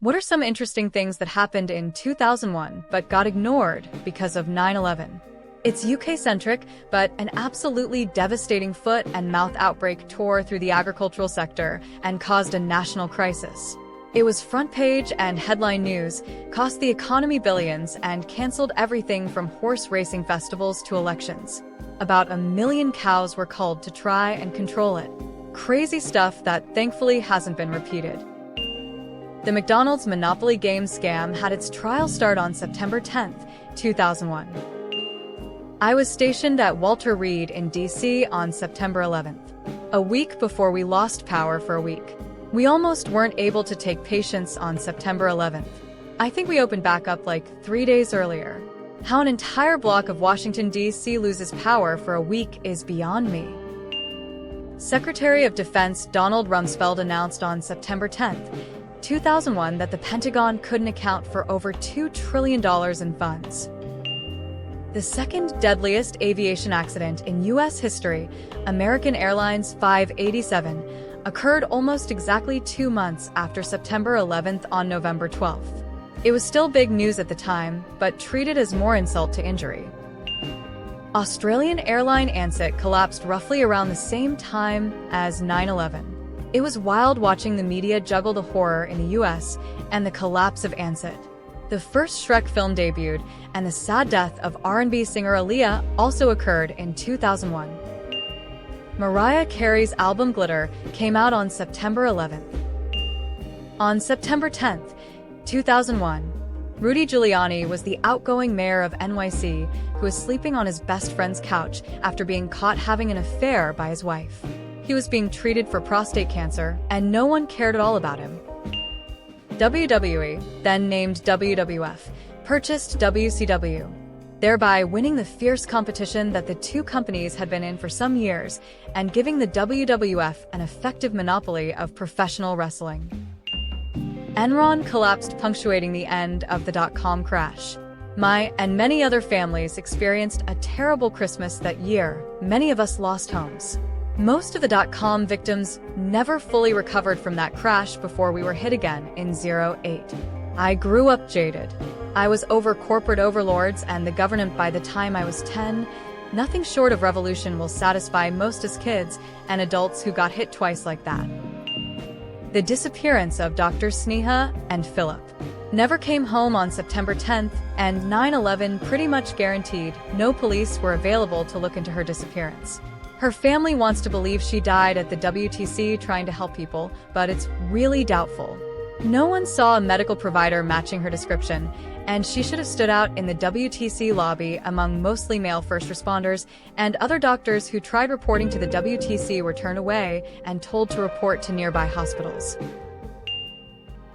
What are some interesting things that happened in 2001 but got ignored because of 9/11? It's UK-centric, but an absolutely devastating foot and mouth outbreak tore through the agricultural sector and caused a national crisis. It was front page and headline news, cost the economy billions, and canceled everything from horse racing festivals to elections. About 1 million cows were culled to try and control it. Crazy stuff that thankfully hasn't been repeated. The McDonald's Monopoly game scam had its trial start on September 10, 2001. I was stationed at Walter Reed in DC on September 11th, a week before we lost power for a week. We almost weren't able to take patients on September 11th. I think we opened back up like 3 days earlier. How an entire block of Washington, D.C. loses power for a week is beyond me. Secretary of Defense Donald Rumsfeld announced on September 10th, 2001 that the Pentagon couldn't account for over $2 trillion in funds. The second deadliest aviation accident in U.S. history, American Airlines 587, occurred almost exactly 2 months after September 11th on November 12th. It was still big news at the time, but treated as more insult to injury. Australian airline Ansett collapsed roughly around the same time as 9/11. It was wild watching the media juggle the horror in the US and the collapse of Ansett. The first Shrek film debuted, and the sad death of R&B singer Aaliyah also occurred in 2001. Mariah Carey's album Glitter came out on September 11th. On September 10th, 2001, Rudy Giuliani was the outgoing mayor of NYC who was sleeping on his best friend's couch after being caught having an affair by his wife. He was being treated for prostate cancer, and no one cared at all about him. WWE, then named WWF, purchased WCW, thereby winning the fierce competition that the two companies had been in for some years and giving the WWF an effective monopoly of professional wrestling. Enron collapsed, punctuating the end of the dot-com crash. My and many other families experienced a terrible Christmas that year. Many of us lost homes. Most of the dot-com victims never fully recovered from that crash before we were hit again in 08. I grew up jaded. I was over corporate overlords and the government by the time I was 10. Nothing short of revolution will satisfy most as kids and adults who got hit twice like that. The disappearance of Dr. Sneha and Philip never came home on September 10th, and 9/11 pretty much guaranteed no police were available to look into her disappearance. Her family wants to believe she died at the WTC trying to help people, but it's really doubtful. No one saw a medical provider matching her description, and she should have stood out in the WTC lobby among mostly male first responders, and other doctors who tried reporting to the WTC were turned away and told to report to nearby hospitals.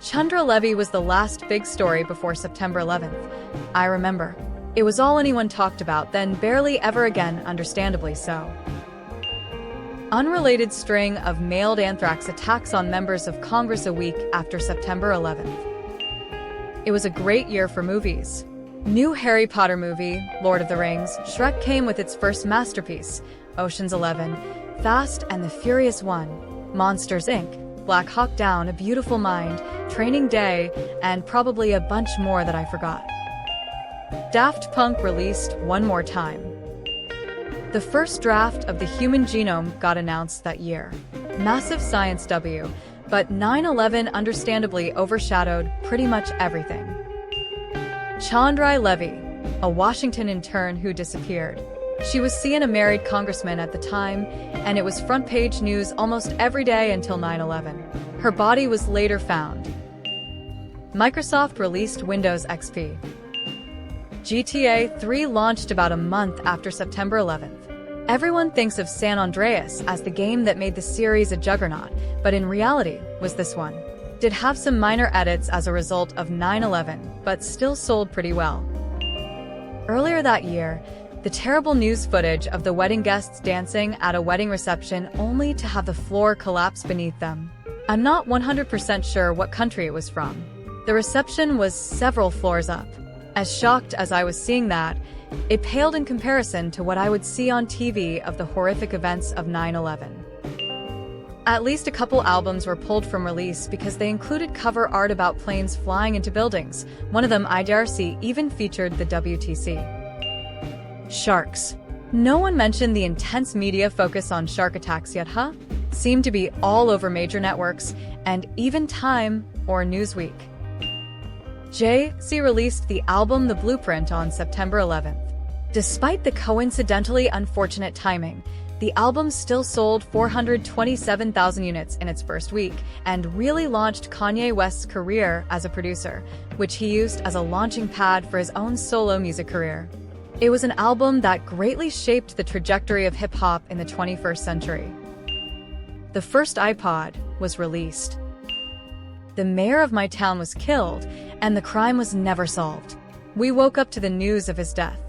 Chandra Levy was the last big story before September 11th. I remember. It was all anyone talked about, then barely ever again, understandably so. Unrelated string of mailed anthrax attacks on members of Congress a week after September 11th. It was a great year for movies. New Harry Potter movie, Lord of the Rings, Shrek came with its first masterpiece, Ocean's 11, Fast and the Furious 1, Monsters Inc., Black Hawk Down, A Beautiful Mind, Training Day, and probably a bunch more that I forgot. Daft Punk released One More Time. The first draft of the human genome got announced that year. Massive science W, but 9/11 understandably overshadowed pretty much everything. Chandra Levy, a Washington intern who disappeared. She was seeing a married congressman at the time, and it was front page news almost every day until 9/11. Her body was later found. Microsoft released Windows XP. GTA 3 launched about a month after September 11th. Everyone thinks of San Andreas as the game that made the series a juggernaut, but in reality, was this one. Did have some minor edits as a result of 9/11, but still sold pretty well. Earlier that year, the terrible news footage of the wedding guests dancing at a wedding reception only to have the floor collapse beneath them. I'm not 100% sure what country it was from. The reception was several floors up. As shocked as I was seeing that, it paled in comparison to what I would see on TV of the horrific events of 9/11. At least a couple albums were pulled from release because they included cover art about planes flying into buildings. One of them, IDRC, even featured the WTC. Sharks. No one mentioned the intense media focus on shark attacks yet, huh? Seemed to be all over major networks, and even Time or Newsweek. Jay-Z released the album The Blueprint on September 11th. Despite the coincidentally unfortunate timing, the album still sold 427,000 units in its first week and really launched Kanye West's career as a producer, which he used as a launching pad for his own solo music career. It was an album that greatly shaped the trajectory of hip-hop in the 21st century. The first iPod was released. The mayor of my town was killed, and the crime was never solved. We woke up to the news of his death.